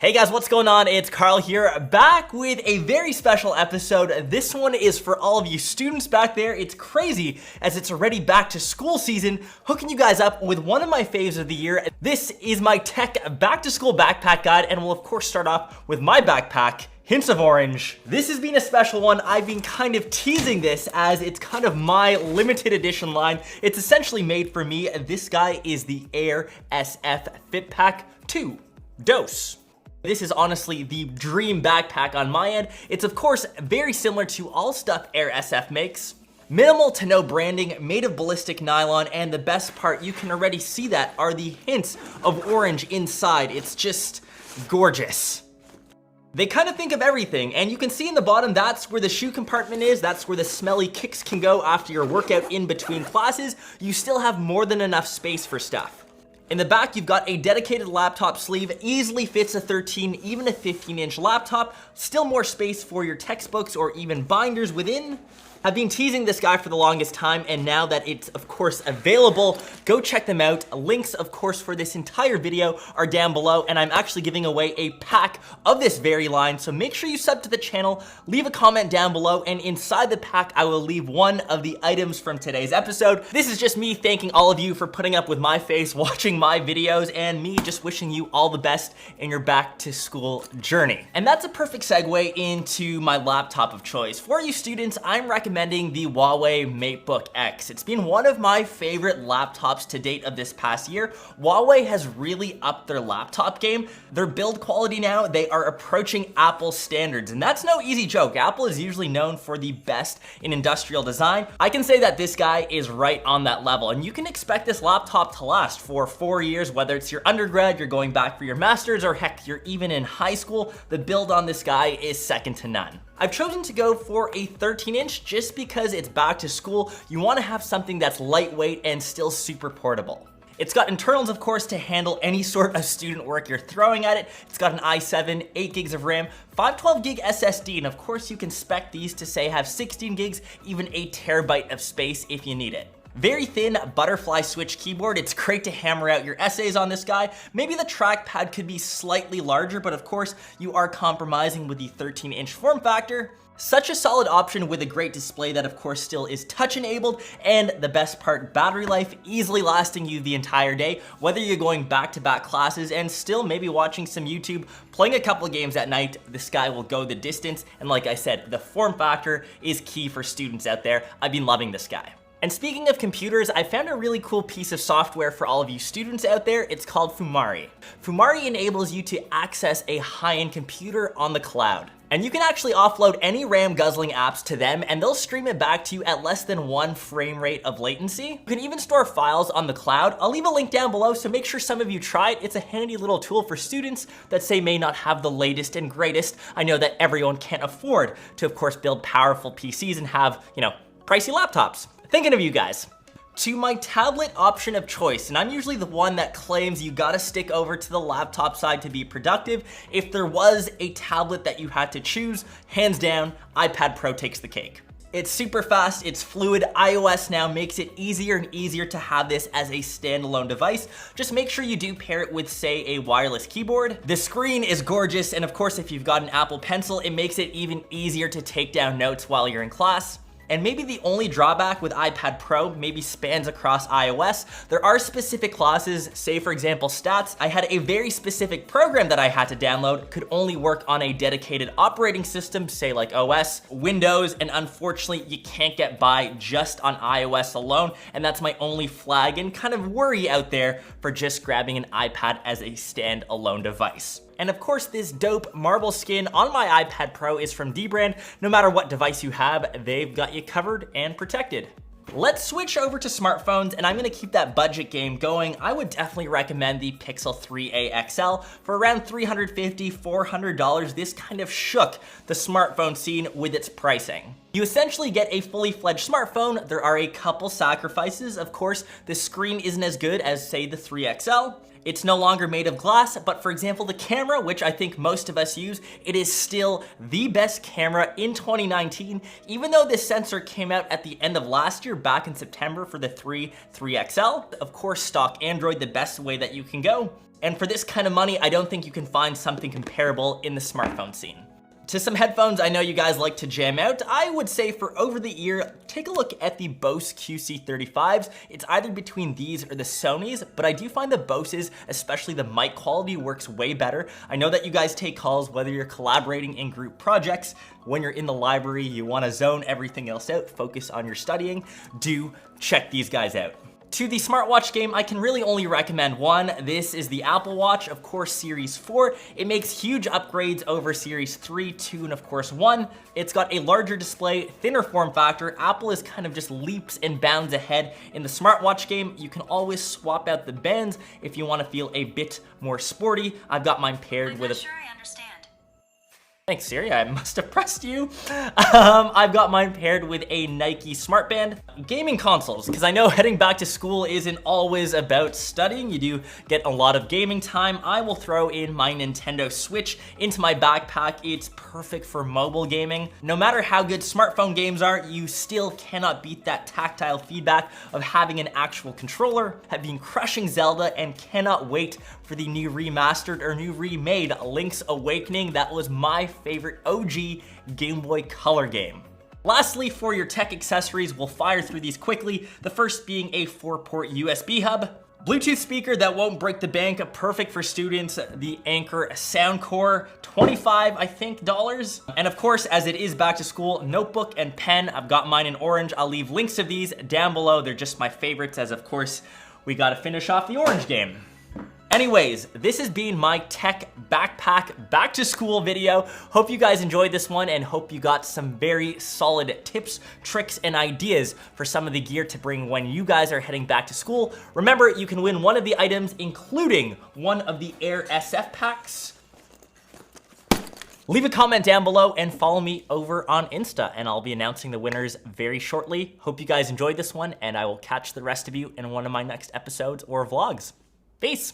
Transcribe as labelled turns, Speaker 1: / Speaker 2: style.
Speaker 1: Hey guys, what's going on? It's Karl here, back with a very special episode. This one is for all of you students back there. It's crazy as it's already back to school season, hooking you guys up with one of my faves of the year. This is my tech back to school backpack guide, and we'll of course start off with my backpack, Hints of Orange. This has been a special one. I've been kind of teasing this as it's kind of my limited edition line. It's essentially made for me. This guy is the Air SF Fit Pack 2 Dose. This is honestly the dream backpack on my end. It's of course very similar to all stuff Air SF makes. Minimal to no branding, made of ballistic nylon, and the best part, you can already see that, are the hints of orange inside. It's just gorgeous. They kind of think of everything, and you can see in the bottom, that's where the shoe compartment is. That's where the smelly kicks can go after your workout in between classes. You still have more than enough space for stuff. In the back, you've got a dedicated laptop sleeve, easily fits a 13, even a 15-inch laptop. Still more space for your textbooks or even binders within. I've been teasing this guy for the longest time, and now that it's of course available, go check them out. Links of course for this entire video are down below, and I'm actually giving away a pack of this very line, so make sure you sub to the channel, leave a comment down below, and inside the pack I will leave one of the items from today's episode. This is just me thanking all of you for putting up with my face, watching my videos, and me just wishing you all the best in your back to school journey. And that's a perfect segue into my laptop of choice. For you students, I'm recommending the Huawei MateBook X. It's been one of my favorite laptops to date of this past year. Huawei has really upped their laptop game. Their build quality now, they are approaching Apple standards, and that's no easy joke. Apple is usually known for the best in industrial design. I can say that this guy is right on that level, and you can expect this laptop to last for 4 years, whether it's your undergrad, you're going back for your master's, or heck, you're even in high school. The build on this guy is second to none. I've chosen to go for a 13-inch just because it's back to school. You want to have something that's lightweight and still super portable. It's got internals, of course, to handle any sort of student work you're throwing at it. It's got an i7, 8 gigs of RAM, 512 gig SSD, and of course you can spec these to say have 16 gigs, even a terabyte of space if you need it. Very thin butterfly switch keyboard. It's great to hammer out your essays on this guy. Maybe the trackpad could be slightly larger, but of course you are compromising with the 13-inch form factor. Such a solid option with a great display that of course still is touch enabled, and the best part, battery life, easily lasting you the entire day, whether you're going back-to-back classes and still maybe watching some YouTube, playing a couple of games at night, this guy will go the distance. And like I said, the form factor is key for students out there. I've been loving this guy. And speaking of computers, I found a really cool piece of software for all of you students out there. It's called Fumari. Fumari enables you to access a high-end computer on the cloud. And you can actually offload any RAM guzzling apps to them, and they'll stream it back to you at less than 1 frame rate of latency. You can even store files on the cloud. I'll leave a link down below, so make sure some of you try it. It's a handy little tool for students that say may not have the latest and greatest. I know that everyone can't afford to, of course, build powerful PCs and have, pricey laptops. Thinking of you guys. To my tablet option of choice, and I'm usually the one that claims you gotta stick over to the laptop side to be productive. If there was a tablet that you had to choose, hands down, iPad Pro takes the cake. It's super fast, it's fluid. iOS now makes it easier and easier to have this as a standalone device. Just make sure you do pair it with, say, a wireless keyboard. The screen is gorgeous, and of course, if you've got an Apple Pencil, it makes it even easier to take down notes while you're in class. And maybe the only drawback with iPad Pro maybe spans across iOS. There are specific classes, say for example stats. I had a very specific program that I had to download, could only work on a dedicated operating system, say like OS, Windows, and unfortunately you can't get by just on iOS alone, and that's my only flag and kind of worry out there for just grabbing an iPad as a standalone device. And of course, this dope marble skin on my iPad Pro is from Dbrand. No matter what device you have, they've got you covered and protected. Let's switch over to smartphones, and I'm gonna keep that budget game going. I would definitely recommend the Pixel 3a XL for around $350, $400. This kind of shook the smartphone scene with its pricing. You essentially get a fully fledged smartphone. There are a couple sacrifices. Of course, the screen isn't as good as, say, the 3XL. It's no longer made of glass, but for example, the camera, which I think most of us use, it is still the best camera in 2019, even though this sensor came out at the end of last year, back in September for the 3XL. Of course, stock Android, the best way that you can go. And for this kind of money, I don't think you can find something comparable in the smartphone scene. To some headphones I know you guys like to jam out, I would say for over the ear, take a look at the Bose QC35s. It's either between these or the Sonys, but I do find the Boses, especially the mic quality, works way better. I know that you guys take calls whether you're collaborating in group projects. When you're in the library, you want to zone everything else out, focus on your studying. Do check these guys out. To the smartwatch game, I can really only recommend one. This is the Apple Watch, of course, Series 4. It makes huge upgrades over Series 3, 2, and of course 1. It's got a larger display, thinner form factor. Apple is kind of just leaps and bounds ahead in the smartwatch game. You can always swap out the bands if you want to feel a bit more sporty. I've got mine paired with a...
Speaker 2: Sure I understand.
Speaker 1: Thanks, Siri, I must have pressed you. I've got mine paired with a Nike smartband. Gaming consoles, because I know heading back to school isn't always about studying. You do get a lot of gaming time. I will throw in my Nintendo Switch into my backpack. It's perfect for mobile gaming. No matter how good smartphone games are, you still cannot beat that tactile feedback of having an actual controller. Have been crushing Zelda and cannot wait for the new remastered or new remade Link's Awakening. That was my favorite OG Game Boy Color game. Lastly, for your tech accessories, we'll fire through these quickly. The first being a 4-port USB hub, Bluetooth speaker that won't break the bank, perfect for students, the Anker Soundcore, $25, I think, dollars. And of course, as it is back to school, notebook and pen. I've got mine in orange. I'll leave links of these down below. They're just my favorites, as of course, we gotta finish off the orange game. Anyways, this has been my tech backpack back to school video. Hope you guys enjoyed this one and hope you got some very solid tips, tricks, and ideas for some of the gear to bring when you guys are heading back to school. Remember, you can win one of the items, including one of the Air SF packs. Leave a comment down below and follow me over on Insta, and I'll be announcing the winners very shortly. Hope you guys enjoyed this one, and I will catch the rest of you in one of my next episodes or vlogs. Peace!